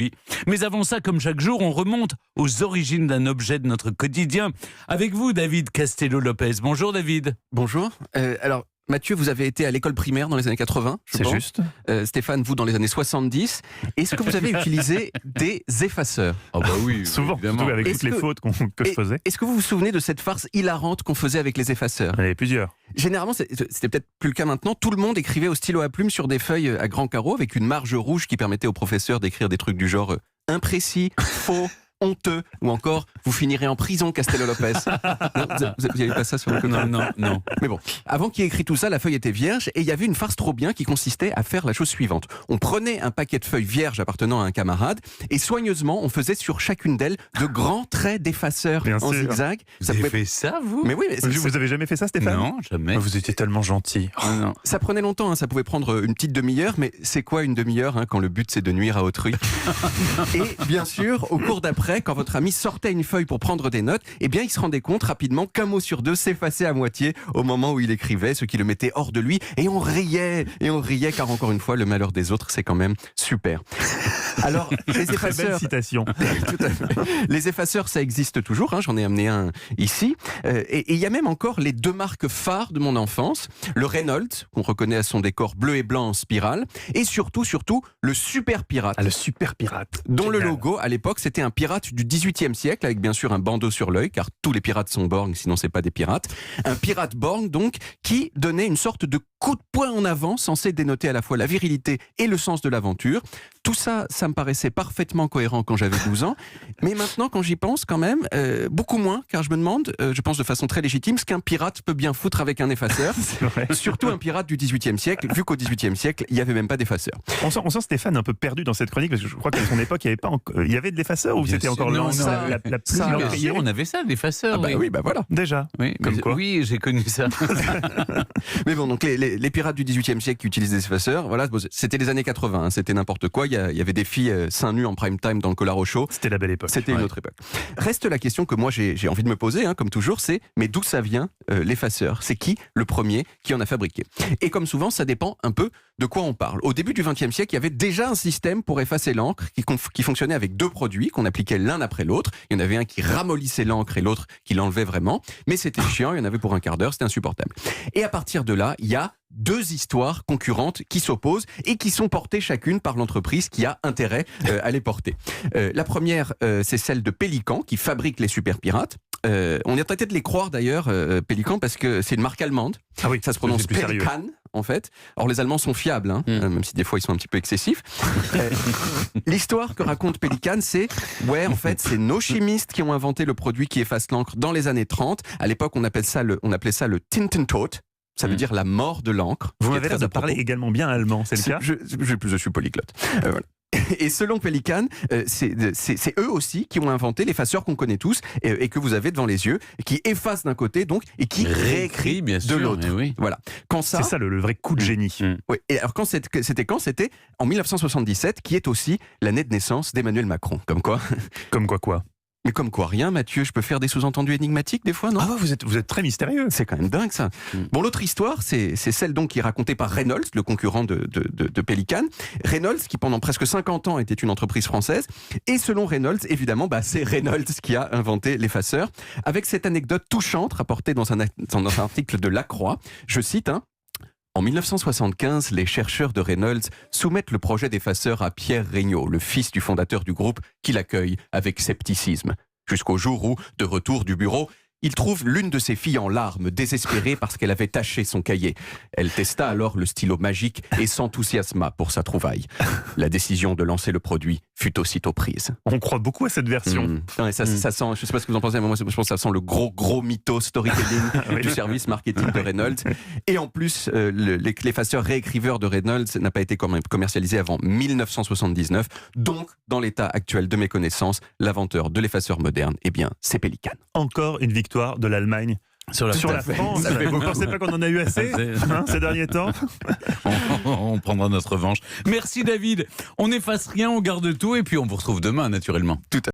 Oui. Mais avant ça, comme chaque jour, on remonte aux origines d'un objet de notre quotidien. Avec vous, David Castello-Lopez. Bonjour, David. Bonjour. Alors, Mathieu, vous avez été à l'école primaire dans les années 80, je C'est pense. juste. Stéphane, vous dans les années 70. Est-ce que vous avez utilisé des effaceurs? Ah bah oui, Souvent, évidemment. surtout avec Est-ce toutes les que- fautes que je faisais. Est-ce que vous vous souvenez de cette farce hilarante qu'on faisait avec les effaceurs? Il y en avait plusieurs. Généralement, c'était peut-être plus le cas maintenant, tout le monde écrivait au stylo à plume sur des feuilles à grands carreaux avec une marge rouge qui permettait au professeur d'écrire des trucs du genre imprécis, faux, honteux, ou encore vous finirez en prison, Castello-Lopez. Non, vous n'avez pas ça sur le côté? Non. Mais bon, avant qu'il ait écrit tout ça, la feuille était vierge et il y avait une farce trop bien qui consistait à faire la chose suivante. On prenait un paquet de feuilles vierges appartenant à un camarade et soigneusement, on faisait sur chacune d'elles de grands traits d'effaceurs Bien en sûr. zigzag. Vous avez fait ça, vous? Mais oui, mais Vous avez jamais fait ça, Stéphane? Non, jamais. Vous étiez tellement gentil. Ah, non. ça prenait longtemps, hein, ça pouvait prendre une petite demi-heure, mais c'est quoi une demi-heure hein, quand le but c'est de nuire à autrui? Et bien sûr, au cours d'après, quand votre ami sortait une feuille pour prendre des notes, eh bien il se rendait compte rapidement qu'un mot sur deux s'effaçait à moitié au moment où il écrivait, ce qui le mettait hors de lui, et on riait, car encore une fois, le malheur des autres, c'est quand même super. Alors, les Très belle effaceurs... citation. Tout à fait. Les effaceurs, ça existe toujours. Hein, j'en ai amené un ici. Et il y a même encore les deux marques phares de mon enfance. Le Reynolds, qu'on reconnaît à son décor bleu et blanc en spirale. Et surtout, le Super Pirate. Ah, le super pirate. Dont le Génial. logo, à l'époque, c'était un pirate du XVIIIe siècle, avec bien sûr un bandeau sur l'œil, car tous les pirates sont borgnes, sinon c'est pas des pirates. Un pirate borgne, donc, qui donnait une sorte de coup de poing en avant, censé dénoter à la fois la virilité et le sens de l'aventure. Tout ça, ça me paraissait parfaitement cohérent quand j'avais 12 ans. Mais maintenant, quand j'y pense, quand même, beaucoup moins, car je me demande, je pense de façon très légitime, ce qu'un pirate peut bien foutre avec un effaceur. C'est vrai. Surtout un pirate du XVIIIe siècle, vu qu'au XVIIIe siècle, il n'y avait même pas d'effaceur. On sent Stéphane un peu perdu dans cette chronique parce que je crois qu'à son époque, il y avait pas encore... il y avait de l'effaceur ou Bien c'était sûr. encore Non, l'angle ça- la plus ça- Bien meurtrière sûr, on avait ça, l'effaceur. Ah bah oui, bah voilà. Déjà. Oui, Comme mais- quoi. oui, j'ai connu ça. Mais bon, donc les pirates du XVIIIe siècle qui utilisent des effaceurs, voilà, bon, c'était les années 80, hein, c'était n'importe quoi. Il y avait des filles seins nus en prime time dans le Collard au chaud. C'était la belle époque. C'était une Ouais. autre époque. Reste la question que moi j'ai envie de me poser, hein, comme toujours, c'est mais d'où ça vient l'effaceur? C'est qui le premier qui en a fabriqué? Et comme souvent, ça dépend un peu de quoi on parle. Au début du XXe siècle, il y avait déjà un système pour effacer l'encre qui fonctionnait avec deux produits qu'on appliquait l'un après l'autre. Il y en avait un qui ramollissait l'encre et l'autre qui l'enlevait vraiment. Mais c'était chiant, il y en avait pour un quart d'heure, c'était insupportable. Et à partir de là, il y a deux histoires concurrentes qui s'opposent et qui sont portées chacune par l'entreprise qui a intérêt à les porter. La première, c'est celle de Pélican qui fabrique les super pirates. On est tenté de les croire d'ailleurs, Pélican, parce que c'est une marque allemande. Ah oui, Ça se prononce c'est plus sérieux. Pelican, en fait. Or, les Allemands sont fiables, hein, même si des fois ils sont un petit peu excessifs. L'histoire que raconte Pelican, c'est ouais, en fait, c'est nos chimistes qui ont inventé le produit qui efface l'encre dans les années 30. À l'époque, on appelait ça le Tintentod. Ça veut dire la mort de l'encre. Vous Ce qui est m'avez l'air très de à propos. parler également bien allemand, c'est le cas? Je suis polyglotte. Voilà. Et selon Pelican, c'est eux aussi qui ont inventé l'effaceur qu'on connaît tous et que vous avez devant les yeux, qui efface d'un côté donc et qui réécrit bien de sûr. l'autre. mais oui. Voilà. Quand ça, C'est ça le vrai coup de génie. oui. Et alors c'était en 1977, qui est aussi l'année de naissance d'Emmanuel Macron. Comme quoi? Comme quoi? Mais comme quoi rien, Mathieu, je peux faire des sous-entendus énigmatiques des fois, non? Ah ouais, vous êtes très mystérieux. C'est quand même dingue ça. Bon, l'autre histoire, c'est celle donc qui est racontée par Reynolds, le concurrent de Pelican. Reynolds, qui pendant presque 50 ans était une entreprise française. Et selon Reynolds, évidemment, c'est Reynolds qui a inventé l'effaceur. Avec cette anecdote touchante rapportée dans un article de La Croix, je cite, hein, en 1975, les chercheurs de Reynolds soumettent le projet d'effaceur à Pierre Regnault, le fils du fondateur du groupe, qui l'accueille avec scepticisme. Jusqu'au jour où, de retour du bureau, il trouve l'une de ses filles en larmes, désespérée parce qu'elle avait taché son cahier. Elle testa alors le stylo magique et s'enthousiasma pour sa trouvaille. La décision de lancer le produit fut aussitôt prise. On croit beaucoup à cette version. Non, et ça sent, je sais pas ce que vous en pensez, mais moi je pense que ça sent le gros mytho storytelling du service marketing de Reynolds. Et en plus, l'effaceur réécriveur de Reynolds n'a pas été commercialisé avant 1979. Donc, dans l'état actuel de mes connaissances, l'inventeur de l'effaceur moderne, eh bien, c'est Pelican. Encore une victoire de l'Allemagne Sur la sur la France. Ça fait Vous beaucoup. ne pensez pas qu'on en a eu assez ces derniers temps? On prendra notre revanche. Merci David. On n'efface rien, on garde tout et puis on vous retrouve demain naturellement. Tout à